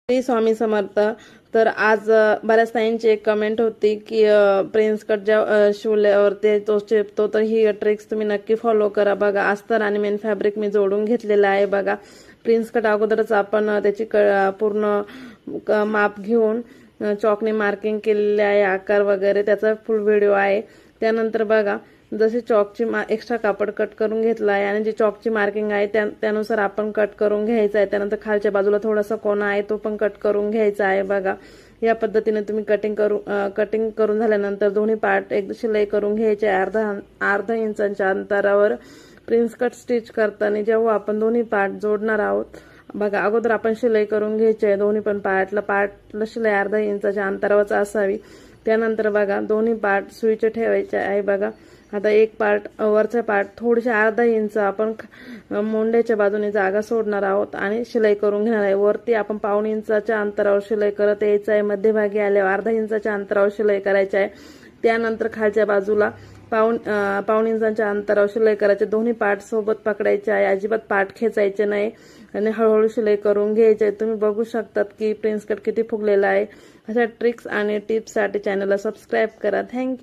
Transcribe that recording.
श्री स्वामी समर्थ. तर आज बऱ्याच ताईंची एक कमेंट होती की प्रिन्स कट ज्या शिवल्यावरती तो चिपतो, तर ही ट्रिक्स तुम्ही नक्की फॉलो करा. बघा, अस्तर आणि मेन फॅब्रिक मी जोडून घेतलेलं आहे. बघा, प्रिन्स कट अगोदरच आपण त्याची पूर्ण माप घेऊन चॉकने मार्किंग केलेले आहे, आकार वगैरे त्याचा फुल व्हिडिओ आहे. त्यानंतर बघा, जसे चॉकची एक्स्ट्रा कापड कट करून घेतला आहे आणि जी चॉकची मार्किंग आहे त्यानुसार आपण कट करून घ्यायचं आहे. त्यानंतर खालच्या बाजूला थोडासा कोना आहे तो पण कट करून घ्यायचा आहे. बघा, या पद्धतीने तुम्ही कटिंग करून झाल्यानंतर दोन्ही पार्ट एक शिलाई करून घ्यायचे. अर्धा इंचाच्या अंतरावर प्रिन्स कट स्टिच करताना जेव्हा आपण दोन्ही पार्ट जोडणार आहोत, बघा, अगोदर आपण शिलाई करून घ्यायची आहे. दोन्ही पण पार्टला शिलाई अर्धा इंचाच्या अंतरावरच असावी. त्यानंतर बघा, दोन्ही पार्ट सुईचे ठेवायचे आहे. बघा, आता एक पार्ट वरचा पार्ट थोडीशी अर्धा इंच आपण मोंड्याच्या बाजूने जागा सोडणार आहोत आणि शिलाई करून घेणार आहे. वरती आपण पाऊण इंचाच्या अंतरावर शिलाई करत यायचं आहे. मध्यभागी आल्यावर अर्धा इंचाच्या अंतरावर शिलाई करायची आहे. त्यानंतर खालच्या बाजूला पाऊण इंचाच्या अंतरावर शिलाई करायचे. दोन्ही पार्ट सोबत पकडायचे आहे, अजिबात पार्ट खेचायचे नाही आणि हळूहळू शिलाई करून घ्यायचे. तुम्ही बघू शकतात की प्रिन्स कट किती फुगलेला आहे. अशा ट्रिक्स आणि टिप्ससाठी चॅनलला सबस्क्राईब करा. थँक्यू.